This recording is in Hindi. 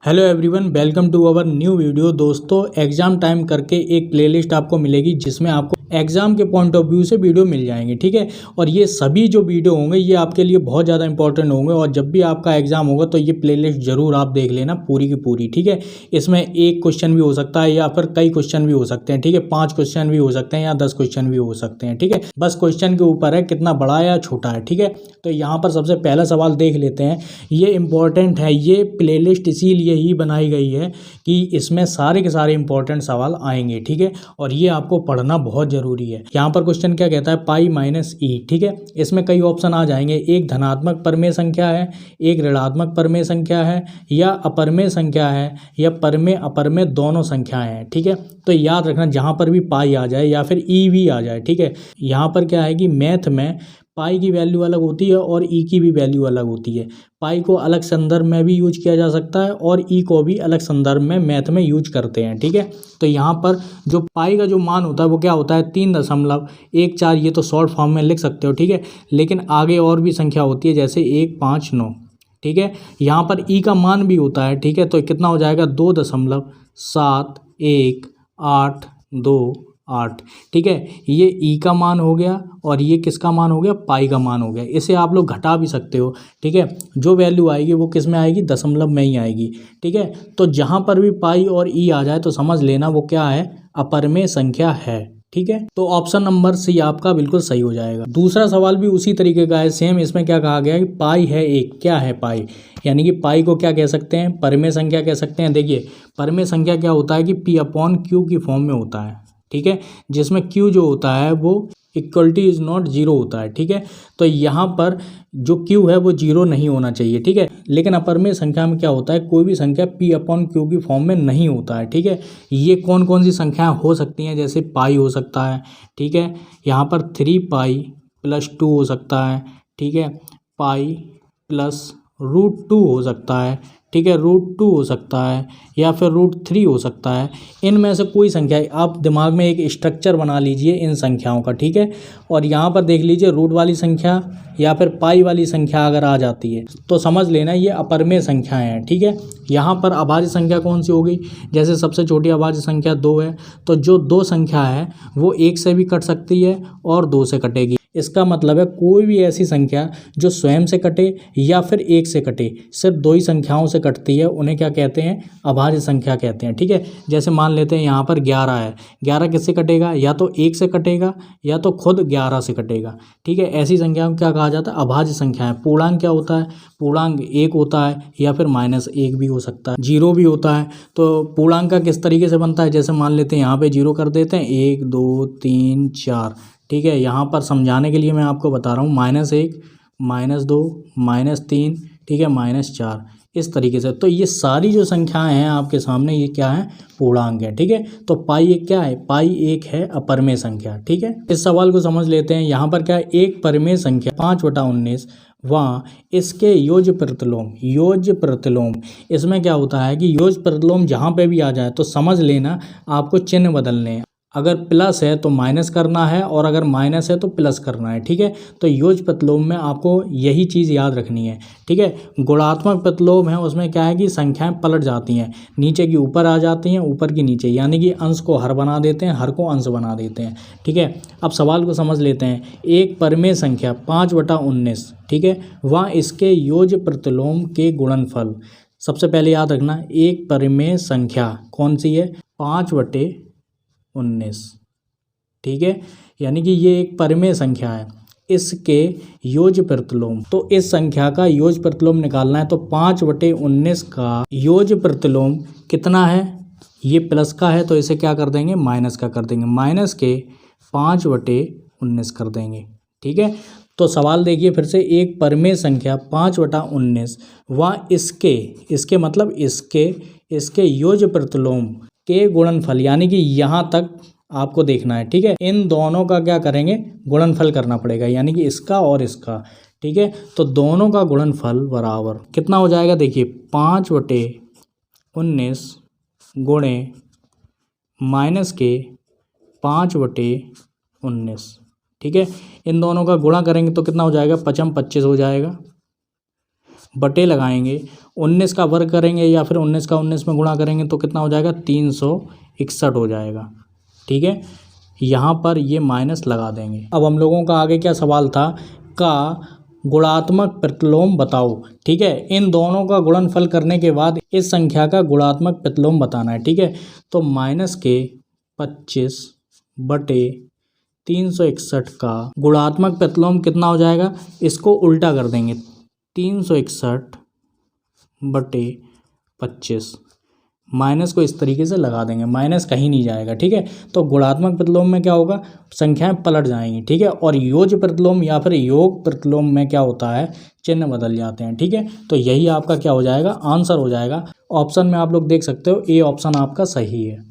Hello everyone, welcome to our new video. दोस्तों, एग्जाम टाइम करके एक प्लेलिस्ट आपको मिलेगी जिसमें आपको एग्जाम के पॉइंट ऑफ व्यू से वीडियो मिल जाएंगे, ठीक है। और ये सभी जो वीडियो होंगे ये आपके लिए बहुत ज़्यादा इंपॉर्टेंट होंगे और जब भी आपका एग्जाम होगा तो ये प्लेलिस्ट ज़रूर आप देख लेना पूरी की पूरी, ठीक है। इसमें एक क्वेश्चन भी हो सकता है या फिर कई क्वेश्चन भी हो सकते हैं, ठीक है। 5 क्वेश्चन भी हो सकते हैं या 10 क्वेश्चन भी हो सकते हैं, ठीक है। बस क्वेश्चन के ऊपर है कितना बड़ा है या छोटा है, ठीक है। तो यहाँ पर सबसे पहला सवाल देख लेते हैं। ये इम्पोर्टेंट है, ये प्लेलिस्ट इसीलिए ही बनाई गई है कि इसमें सारे के सारे इंपॉर्टेंट सवाल आएंगे, ठीक है। और ये आपको पढ़ना बहुत ज़रूरी है। यहाँ पर क्वेश्चन क्या कहता है, पाई माइनस ई, ठीक है। इसमें कई ऑप्शन आ जाएंगे। एक धनात्मक परमेय संख्या है, एक ऋणात्मक परमेय संख्या है, या अपरमेय संख्या है, या परमेय अपरमेय दोनों संख्याएं हैं, ठीक है। तो याद रखना जहाँ पर भी पाई आ जाए या फिर ई भी आ जाए, ठीक है। यहाँ पर क्या है कि मैथ में पाई की वैल्यू अलग होती है और ई की भी वैल्यू अलग होती है। पाई को अलग संदर्भ में भी यूज किया जा सकता है और ई को भी अलग संदर्भ में मैथ में यूज करते हैं, ठीक है। तो यहाँ पर जो पाई का जो मान होता है वो क्या होता है, 3.14। ये तो शॉर्ट फॉर्म में लिख सकते हो, ठीक है। लेकिन आगे और भी संख्या होती है जैसे 1, 5, 9, ठीक है। यहाँ पर ई का मान भी होता है, ठीक है। तो कितना हो जाएगा, 2.71828, ठीक है। ये ई का मान हो गया और ये किसका मान हो गया, पाई का मान हो गया। इसे आप लोग घटा भी सकते हो, ठीक है। जो वैल्यू आएगी वो किस में आएगी, दशमलव में ही आएगी, ठीक है। तो जहाँ पर भी पाई और ई आ जाए तो समझ लेना वो क्या है, अपरमेय संख्या है, ठीक है। तो ऑप्शन नंबर सी आपका बिल्कुल सही हो जाएगा। दूसरा सवाल भी उसी तरीके का है, सेम। इसमें क्या कहा गया है कि पाई है एक। क्या है पाई, यानी कि पाई को क्या कह सकते हैं, परमेय संख्या कह सकते हैं। देखिए, परमेय संख्या क्या होता है कि पी अपॉन क्यू की फॉर्म में होता है, ठीक है। जिसमें क्यू जो होता है वो इक्वलिटी इज नॉट जीरो होता है, ठीक है। तो यहाँ पर जो क्यू है वो जीरो नहीं होना चाहिए, ठीक है। लेकिन अपरमेय संख्या में क्या होता है, कोई भी संख्या पी अपॉन क्यू की फॉर्म में नहीं होता है, ठीक है। ये कौन कौन सी संख्याएं हो सकती हैं, जैसे पाई हो सकता है, ठीक है। यहाँ पर 3π+2 हो सकता है, ठीक है। पाई प्लस √2 हो सकता है, ठीक है। √2 हो सकता है या फिर √3 हो सकता है। इनमें से कोई संख्या आप दिमाग में एक स्ट्रक्चर बना लीजिए इन संख्याओं का, ठीक है। और यहाँ पर देख लीजिए रूट वाली संख्या या फिर पाई वाली संख्या अगर आ जाती है तो समझ लेना ये अपरमेय संख्याएं हैं, ठीक है। यहाँ पर अभाज्य संख्या कौन सी होगी, जैसे सबसे छोटी अभाज्य संख्या 2 है, तो जो 2 संख्या है वो 1 से भी कट सकती है और 2 से कटेगी। इसका मतलब है कोई भी ऐसी संख्या जो स्वयं से कटे या फिर 1 से कटे, सिर्फ 2 ही संख्याओं से कटती है, उन्हें क्या कहते हैं, अभाज्य संख्या कहते हैं, ठीक है। जैसे मान लेते हैं यहाँ पर 11 है। 11 किससे कटेगा, या तो 1 से कटेगा या तो खुद 11 से कटेगा, ठीक है। ऐसी संख्याओं को क्या कहा जाता है, अभाज्य संख्या है। पूर्णांक क्या होता है, पूर्णांक 1 होता है या फिर -1 भी हो सकता है, 0 भी होता है। तो पूर्णांक का किस तरीके से बनता है, जैसे मान लेते हैं यहाँ पे 0 कर देते हैं, 1 2 3 4, ठीक है। यहाँ पर समझाने के लिए मैं आपको बता रहा हूँ, -1 -2 -3, ठीक है, -4, इस तरीके से। तो ये सारी जो संख्याएं हैं आपके सामने ये क्या है, पूर्णांक है, ठीक है। तो पाई एक क्या है, पाई एक है अपरमेय संख्या, ठीक है। इस सवाल को समझ लेते हैं। यहाँ पर क्या है, एक परमेय संख्या 5/19 वहाँ इसके योज्य प्रतिलोम, योज्य प्रतिलोम। इसमें क्या होता है कि योज्य प्रतिलोम जहाँ पे भी आ जाए तो समझ लेना आपको चिन्ह बदलने हैं। अगर प्लस है तो माइनस करना है और अगर माइनस है तो प्लस करना है, ठीक है। तो योज्य प्रतिलोम में आपको यही चीज़ याद रखनी है, ठीक है। गुणात्मक प्रतिलोम है, उसमें क्या है कि संख्याएं पलट जाती हैं, नीचे की ऊपर आ जाती हैं, ऊपर की नीचे, यानी कि अंश को हर बना देते हैं, हर को अंश बना देते हैं, ठीक है। अब सवाल को समझ लेते हैं। एक परमेय संख्या 5/19, ठीक है, वहाँ इसके योज्य प्रतिलोम के गुणनफल। सबसे पहले याद रखना, एक परमेय संख्या कौन सी है, 5/19, ठीक है। यानी कि ये एक परमेय संख्या है, इसके योज्य प्रतिलोम। तो इस संख्या का योज्य प्रतिलोम निकालना है, तो 5/19 का योज्य प्रतिलोम कितना है, ये प्लस का है तो इसे क्या कर देंगे, माइनस का कर देंगे, माइनस के 5/19 कर देंगे, ठीक है। तो सवाल देखिए फिर से, एक परमेय संख्या 5/19 व इसके मतलब इसके योज्य प्रतिलोम के गुणनफल, यानी कि यहाँ तक आपको देखना है, ठीक है। इन दोनों का क्या करेंगे, गुणनफल करना पड़ेगा, यानी कि इसका और इसका, ठीक है। तो दोनों का गुणनफल बराबर कितना हो जाएगा, देखिए 5/19 गुणे माइनस के 5/19, ठीक है। इन दोनों का गुणा करेंगे तो कितना हो जाएगा, 5×5 = 25 हो जाएगा। बटे लगाएंगे 19 का वर्ग करेंगे या फिर 19 का 19 में गुणा करेंगे तो कितना हो जाएगा 361 हो जाएगा। ठीक है, यहाँ पर ये माइनस लगा देंगे। अब हम लोगों का आगे क्या सवाल था, का गुणात्मक प्रतिलोम बताओ। ठीक है, इन दोनों का गुणनफल करने के बाद इस संख्या का गुणात्मक प्रतिलोम बताना है। ठीक है, तो -25 बटे 361 का गुणात्मक प्रतिलोम कितना हो जाएगा, इसको उल्टा कर देंगे 361 बटे 25, माइनस को इस तरीके से लगा देंगे, माइनस कहीं नहीं जाएगा। ठीक है, तो गुणात्मक प्रतिलोम में क्या होगा, संख्याएं पलट जाएंगी। ठीक है, और योज्य प्रतिलोम या फिर योग प्रतिलोम में क्या होता है, चिन्ह बदल जाते हैं। ठीक है, तो यही आपका क्या हो जाएगा, आंसर हो जाएगा। ऑप्शन में आप लोग देख सकते हो ए ऑप्शन आपका सही है।